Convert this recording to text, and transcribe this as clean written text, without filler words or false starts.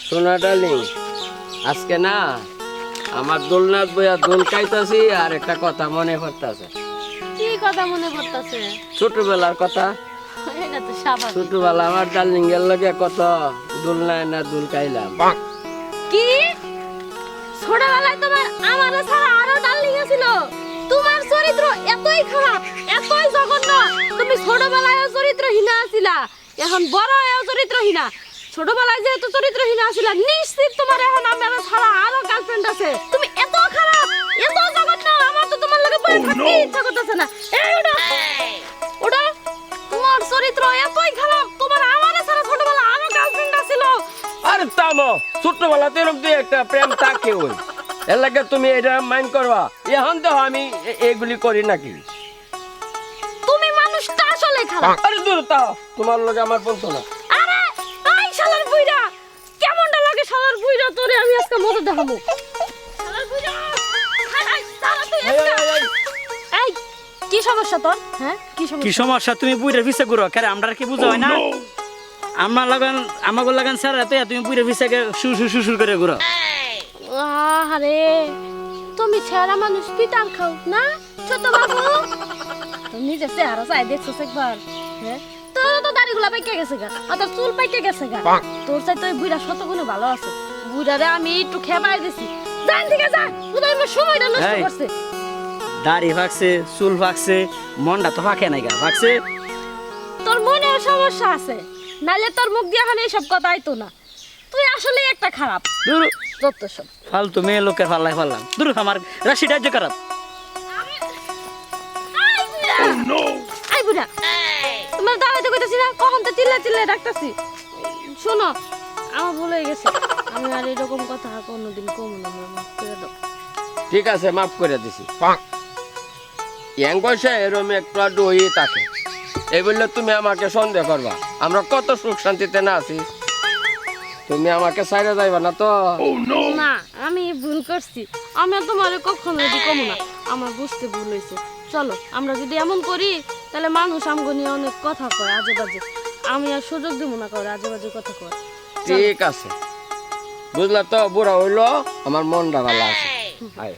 সোনা ডার্লিং, আজকে না আমার দোলনাথ বইয়া দোল খাইতাছি আর একটা কথা মনে পড়তাছে। কি কথা মনে পড়তাছে? ছোটবেলার কথা। এটা তো স্বাভাবিক। ছোটবেলা আমার ডার্লিং এর লগে কত দোলনায় না দোল খাইলাম। কি ছোটবেলায় তোমার আমারে ছাড়া আরো ডার্লিং ছিল? তোমার চরিত্র এতই খারাপ, এতই জঘন্য, তুমি ছোটবেলায় চরিত্রহীনা ছিলা, এখন বড় হয়েও চরিত্রহীনা। ছোটবেলায় যেহেতু চরিত্রহীনা ছিলা, নিশ্চিত তোমার এখন আমার ছাড়া আরো গার্লফ্রেন্ড আছে। তুমি এত খারাপ, এত জঘন্য, আমার তো তোমার লগে পড়ে থাকতে ইচ্ছা করতেছে না। এই ওটা ওটা, তোমার চরিত্র এতই খারাপ, তোমার আমারে ছাড়া ছোটবেলায় আরো গার্লফ্রেন্ড ছিল। আরে তামো, ছোটবেলাতে এরকম দিয়ে একটা প্রেম থাকে ওই, এর লাগে তুমি এটা মাইন্ড করবা। এখন তো আমি এগুলি করি নাকি? তুমি মানুষটা আসলে খারাপ। আরে দূর তাও, তোমার লগে আমার বলতো না। আরে এই শালার বুইড়া, কেমনটা লাগে শালার বুইড়া, তোরে আমি আজকে মজা দেখাবো। শালার বুইড়া, এই শালা তুই এই কি সমস্যা তোর? হ্যাঁ কি কি সমস্যা? সমস্যা? তুমি বুইরা পিছে ঘুরো, কারে আমরা কি বুঝো হয় না? আমার লাগান আমাকে লাগান স্যার এত তুমি বুইরা পিছে সুর করে ঘুরো। আরে তুমি ছেড়া মানুষ পিটার খাও না ছোট বাবু? তুমি নিজে চেহারা চাই দেখছো একবার? হ্যাঁ তোর তো দাড়িগুলা পাইকে গেছে গা, আর তোর চুল পাইকে গেছে গা। তোর চাই তো বুইড়া শতগুণে ভালো আছে। বুইড়ারে আমি একটু খেপাই দিছি, জান থেকে যা, তোদের আমার সময়টা নষ্ট এই। করছে। দাড়ি ফাঁকছে, চুল ফাঁকছে, মনটা তো ফাঁকে নাই গা, ফাঁকছে। তোর মনেও সমস্যা আছে, নাইলে তোর মুখ দিয়ে এখন এইসব কথা আইতো না। তুই আসলে একটা খারাপ দূর যত সব। ফালতু মেয়ে লোকের পাল্লাই ফাললাম। দূর আমার রাশিটা যে খারাপ। আই বুড়া, তোমার দাঁড়াইতে কইতাছি না, কখন তো চিল্লা চিল্লা ডাকতাছি। শোনো, আমার ভুল হয়ে গেছে, আমি আর এরকম কথা কোনোদিন কমু না, আমার মাফ করে দাও। ঠিক আছে, মাফ করে দিছি। ইয়াং বয়সে এরম একটু আধটু হয়ে থাকে, এই বললে তুমি আমাকে সন্দেহ করবা। আমরা কত সুখ শান্তিতে না আছি, তুমি আমাকে ছাইড়ে যাইবা না তো? না, আমি ভুল করছি, আমি আর তোমার কখনো যদি কমু না, আমার বুঝতে ভুল হয়েছে। চলো আমরা যদি এমন করি, তাহলে মানুষ আমগো নিয়ে অনেক কথা কয় আজে বাজে। আমি আর সুযোগ দিব না কাউরে আজে বাজে কথা কয়। ঠিক আছে, বুঝলা তো? বুড়া হইলো, আমার মনটা ভালো আছে। আয়।